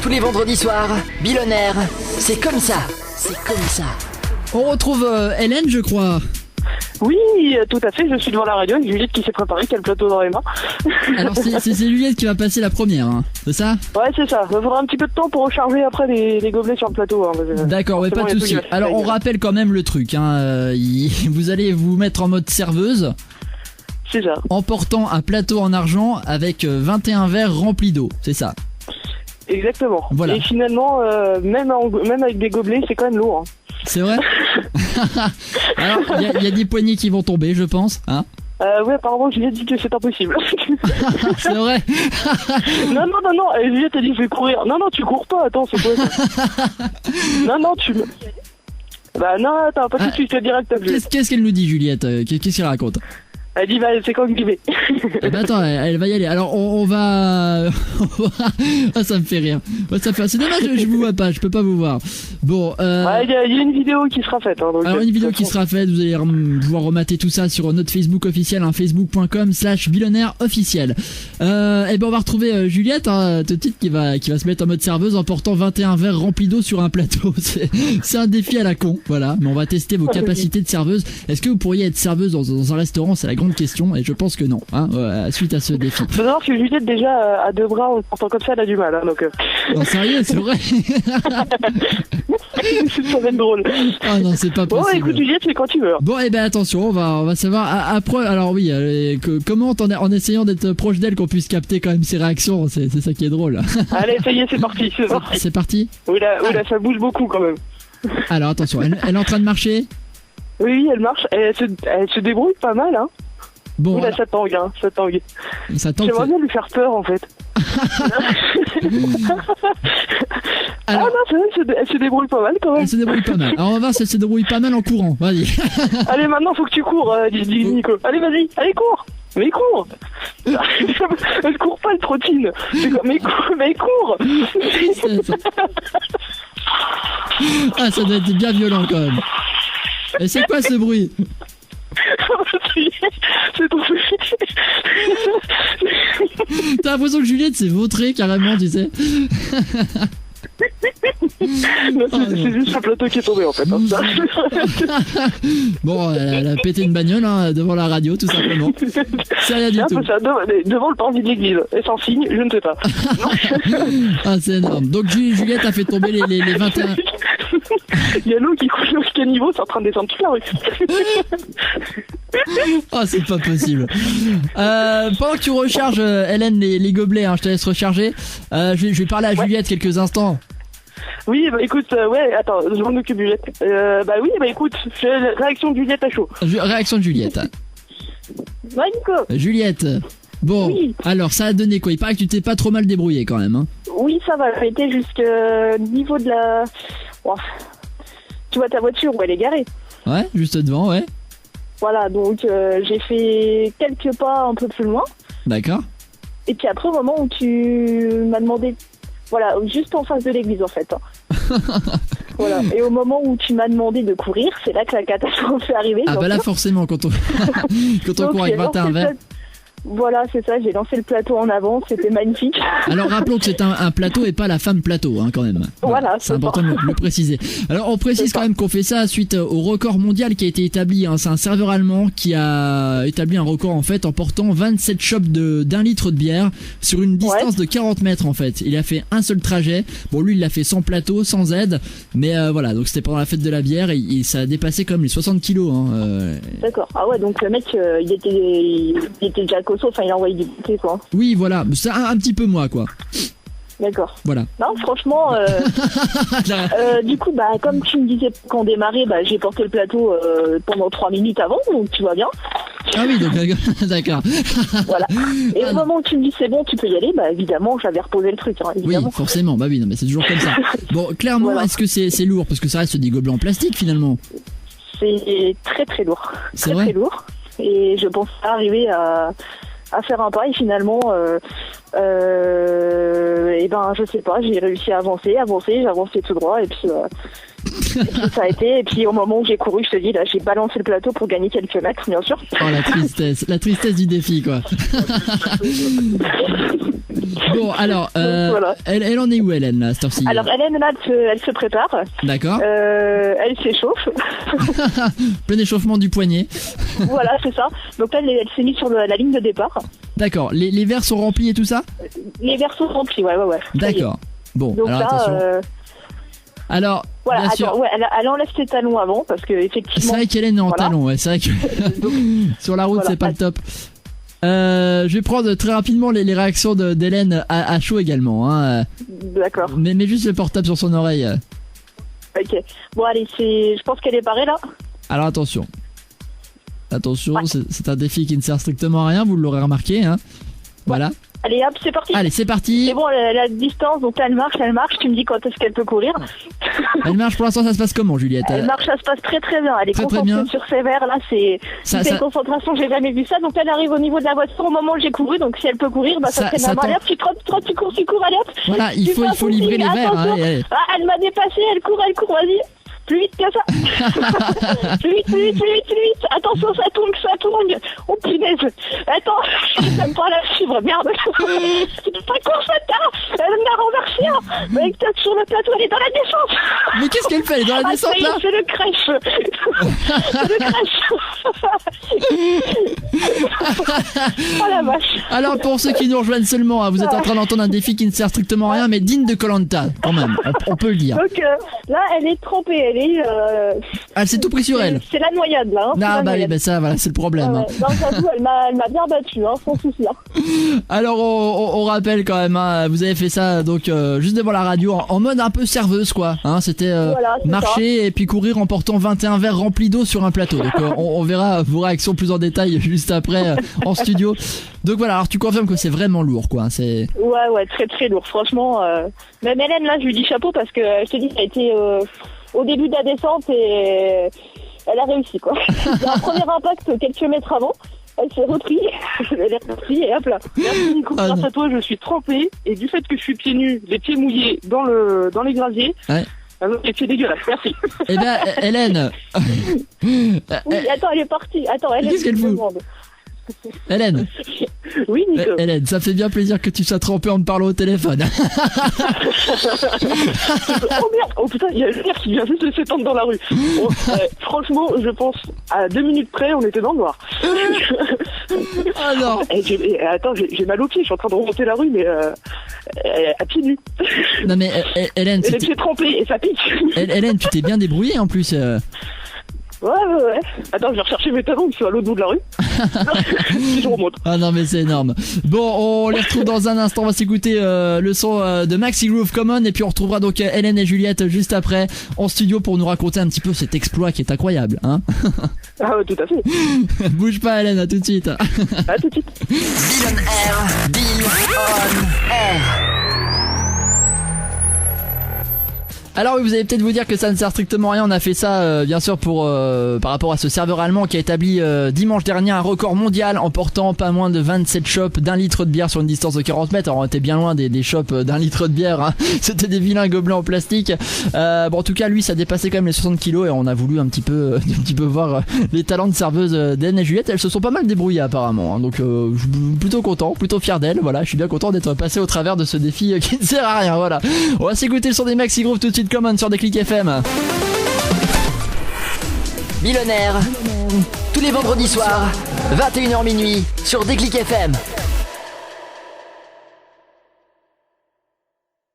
Tous les vendredis soirs, Bilonner, c'est comme ça. C'est comme ça. On retrouve Hélène, je crois. Oui, tout à fait, je suis devant la radio avec Juliette qui s'est préparée, qui a le plateau dans les mains. Alors c'est Juliette qui va passer la première, hein, c'est ça? Ouais, c'est ça. Il faudra un petit peu de temps pour recharger après les gobelets sur le plateau. Hein, d'accord, ouais, pas de souci. Alors on rappelle quand même le truc. Hein, vous allez vous mettre en mode serveuse. C'est ça. En portant un plateau en argent avec 21 verres remplis d'eau, c'est ça? Exactement. Voilà. Et finalement, même avec des gobelets, c'est quand même lourd. Hein. C'est vrai? Alors, il y a des poignées qui vont tomber, je pense. Hein? Oui, apparemment, Juliette dit que c'est impossible. C'est vrai? Non. Juliette a dit je vais courir. Non, tu cours pas. Attends, c'est quoi ça? Non, tu... Bah non, attends, pas tout de suite, direct. Qu'est-ce qu'elle nous dit, Juliette? Qu'est-ce qu'elle raconte? Elle dit bah c'est quand j'y vais. Eh ben attends, elle va y aller. Alors on va... Ah, ça me fait rire. C'est dommage, je vous vois pas, je peux pas vous voir. Bon, il y a une vidéo qui sera faite. Hein, donc, alors une vidéo qui sera faite, vous allez pouvoir remater tout ça sur notre Facebook officiel, hein, facebook.com/billonaireofficiel. Et ben on va retrouver Juliette, hein, tout de suite, qui va se mettre en mode serveuse en portant 21 verres remplis d'eau sur un plateau. C'est un défi à la con, voilà. Mais on va tester vos capacités de serveuse. Est-ce que vous pourriez être serveuse dans un restaurant? C'est la grande question, et je pense que non, hein, suite à ce défi. Faut savoir que Juliette déjà a deux bras, en portant comme ça, elle a du mal, hein, donc. Non, sérieux, c'est vrai. Ça va être drôle. Ah non, c'est pas possible. Bon, écoute, Juliette, c'est quand tu veux. Bon, et ben attention, on va savoir après. Alors oui, comment en essayant d'être proche d'elle qu'on puisse capter quand même ses réactions, c'est ça qui est drôle. Allez, ça y est, c'est parti. C'est parti. Oui, là, ça bouge beaucoup quand même. Alors attention, elle est en train de marcher. Oui, elle marche. Elle se débrouille pas mal, hein. Bon, oui, là, ça tangue, hein, ça tangue. J'aimerais bien lui faire peur, en fait. Alors, ah non, c'est vrai, elle se débrouille pas mal, quand même. Elle se débrouille pas mal. Alors, on va voir si elle se débrouille pas mal en courant. Vas-y. Allez, maintenant, faut que tu cours, dit Nico. Allez, vas-y, allez, cours. Mais cours. Elle court pas, elle trottine. Mais cours. Ah, ça doit être bien violent, quand même. Et c'est quoi ce bruit? C'est ton T'as l'impression que Juliette s'est vautrée carrément, tu sais. Non, c'est juste un plateau qui est tombé en fait. Hein. Bon, elle a pété une bagnole, hein, devant la radio, tout simplement. C'est rien du tout. Ça, devant le parvis de l'église. Et sans signe, je ne sais pas. Ah, c'est énorme. Donc Juliette a fait tomber les 21... Il y a l'eau qui coule au caniveau, c'est en train de descendre toute la rue. Oh, c'est pas possible. Pendant que tu recharges, Hélène, les gobelets, hein, je te laisse recharger. Je vais parler à Juliette quelques instants. Oui, bah écoute, ouais, attends, je m'en occupe, Juliette. Bah oui, bah écoute, réaction de Juliette à chaud. Réaction de Juliette. Ouais, Nico. Juliette. Bon, oui. Alors ça a donné quoi? Il paraît que tu t'es pas trop mal débrouillé quand même, hein? Oui, ça va, ça a été jusqu'au niveau de la... Oh. Tu vois ta voiture où elle est garée? Ouais, juste devant, ouais. Voilà, donc j'ai fait quelques pas un peu plus loin. D'accord. Et puis après, au moment où tu m'as demandé... Voilà, juste en face de l'église en fait. Voilà. Et au moment où tu m'as demandé de courir, c'est là que la catastrophe est arrivée. Ah bah là forcément, quand on court avec 21 verres. Voilà, c'est ça, j'ai lancé le plateau en avant, c'était magnifique. Alors rappelons que c'est un plateau et pas la femme plateau, hein, quand même. Voilà, c'est important de le préciser. Alors on précise quand même qu'on fait ça suite au record mondial qui a été établi, hein. C'est un serveur allemand qui a établi un record en fait en portant 27 chopes d'1 litre de bière sur une distance de 40 mètres en fait. Il a fait un seul trajet. Bon, lui il l'a fait sans plateau, sans aide, mais voilà, donc c'était pendant la fête de la bière et ça a dépassé comme les 60 kilos. Hein, D'accord. Ah ouais, donc le mec il était déjà enfin il a envoyé du bouquet quoi. Oui voilà, c'est un petit peu moi quoi. D'accord. Voilà. Non franchement du coup bah comme tu me disais quand on démarrait, bah j'ai porté le plateau pendant 3 minutes avant, donc tu vois bien. Ah oui, donc d'accord. Voilà. Et au moment où tu me dis c'est bon, tu peux y aller, bah évidemment j'avais reposé le truc, hein, évidemment. Oui, forcément, bah oui, non mais c'est toujours comme ça. Bon, clairement, voilà. Est-ce que c'est lourd? Parce que ça reste des gobelets en plastique finalement. C'est très très lourd. C'est vrai. Très lourd. Et je pense pas arriver à faire un pareil finalement. Et ben, je sais pas, j'ai réussi à avancer, j'ai avancé tout droit, et puis ça a été. Et puis au moment où j'ai couru, je te dis, là, j'ai balancé le plateau pour gagner quelques mètres, bien sûr. Oh, la tristesse du défi, quoi. Bon, alors, voilà. elle en est où, Hélène, là, cette heure-ci? Alors, Hélène, là, elle se prépare. D'accord. Elle s'échauffe. Plein échauffement du poignet. Voilà, c'est ça. Donc là, elle s'est mise sur la ligne de départ. D'accord. Les verres sont remplis et tout ça? Les verres sont remplis, ouais. D'accord. Bon, donc alors là, attention. Alors, voilà, bien sûr. attends, ouais, elle enlève ses talons avant, parce que C'est effectivement. vrai qu'Hélène est en talons, ouais. C'est vrai que sur la route, voilà. c'est pas le top. Je vais prendre très rapidement les réactions d'Hélène à chaud également. Hein. D'accord. Mais juste le portable sur son oreille. Ok. Bon, allez, je pense qu'elle est parée là. Alors attention. Attention, Ouais. c'est un défi qui ne sert strictement à rien, vous l'aurez remarqué. Hein. Voilà. Allez, hop, c'est parti. Allez, c'est parti. C'est bon, elle a la distance, donc là, elle marche. Tu me dis quand est-ce qu'elle peut courir. Elle marche pour l'instant, ça se passe comment, Juliette? Elle marche, ça se passe très très bien. Elle est Très, très concentrée bien. sur ses verres. Là, c'est une concentration, j'ai jamais vu ça. Donc elle arrive au niveau de la voiture au moment où j'ai couru. Donc si elle peut courir, bah ça serait ça maman. Allez hop, tu trottes, tu cours, allez hop. Voilà, il faut livrer les verres. Hein, Ah, elle m'a dépassé, elle court, vas-y. Plus vite que ça. plus vite. Attention, ça tourne. Oh punaise. Attends, j'aime pas la suivre, merde. C'est pas court, ça tard. Elle m'a renversé. Mais peut-être sur le plateau, elle est dans la descente. Mais qu'est-ce qu'elle fait? Elle est dans la descente, là? C'est le crèche. Oh la vache. Alors, pour ceux qui nous rejoignent seulement, hein, vous êtes en train d'entendre un défi qui ne sert strictement à rien, mais digne de Koh-Lanta, quand même. On peut le dire. Donc là, elle est trempée. Elle s'est tout pris sur elle. C'est la noyade, là. Hein, Ah bah oui, bah ça, voilà, c'est le problème. Hein. Non, j'avoue, elle m'a bien battu, hein, sans souci. Hein. Alors on rappelle quand même, hein, vous avez fait ça donc juste devant la radio en mode un peu serveuse, quoi. Hein, c'était Voilà, marcher ça. et puis courir en portant 21 verres remplis d'eau sur un plateau. Donc on verra vos réactions plus en détail juste après en studio. Donc voilà, alors tu confirmes que c'est vraiment lourd, quoi. C'est Ouais, très très lourd. Franchement, même Hélène, là, je lui dis chapeau parce que je te dis, ça a été au début de la descente et elle a réussi, quoi. Il y a un premier impact quelques mètres avant. Elle s'est reprise, elle est repartie et hop là. Merci Nico, Ah, grâce non. à toi je suis trempé et du fait que je suis pieds nus, les pieds mouillés dans les graviers, ouais. les pieds dégueulasses, merci. Eh bien Hélène. Oui, attends, elle est partie. Attends, elle Qu'est-ce qu'elle fout Hélène. Oui Nico. Hélène, ça fait bien plaisir que tu sois trempée en me parlant au téléphone. Oh merde, oh putain, il y a le qui vient juste de s'étendre dans la rue. Bon, franchement, je pense à 2 minutes près, on était dans le noir. Ah non. Attends, j'ai mal aux pieds, je suis en train de remonter la rue, mais à pieds nus. Non mais Hélène, Et les pieds trempés et ça pique. Hélène, tu t'es bien débrouillée en plus. Ouais. Attends, je vais rechercher mes talons qui sont à l'autre bout de la rue. Si je remonte. Ah non mais c'est énorme. Bon, on les retrouve dans un instant. On va s'écouter le son de Maxi Groove Common et puis on retrouvera donc Hélène et Juliette juste après en studio pour nous raconter un petit peu cet exploit qui est incroyable, hein. Ah ouais, tout à fait. Bouge pas Hélène, à tout de suite. À tout de suite. Bill on air, Bill on air. Alors oui, vous allez peut-être vous dire que ça ne sert strictement à rien. On a fait ça bien sûr pour par rapport à ce serveur allemand qui a établi dimanche dernier un record mondial en portant pas moins de 27 chopes d'1 litre de bière sur une distance de 40 mètres. Alors on était bien loin des chopes d'1 litre de bière, hein. C'était des vilains gobelets en plastique. Bon, en tout cas lui ça dépassait quand même les 60 kilos et on a voulu un petit peu voir les talents de serveuse d'Anne et Juliette. Elles se sont pas mal débrouillées apparemment, hein. Donc je suis plutôt content, plutôt fier d'elles. Voilà, je suis bien content d'être passé au travers de ce défi qui ne sert à rien. Voilà, on va s'écouter le son des Maxi Groove tout de suite. Common sur Déclic FM. Bill on air, tous les vendredis soirs, 21h minuit, sur Déclic FM.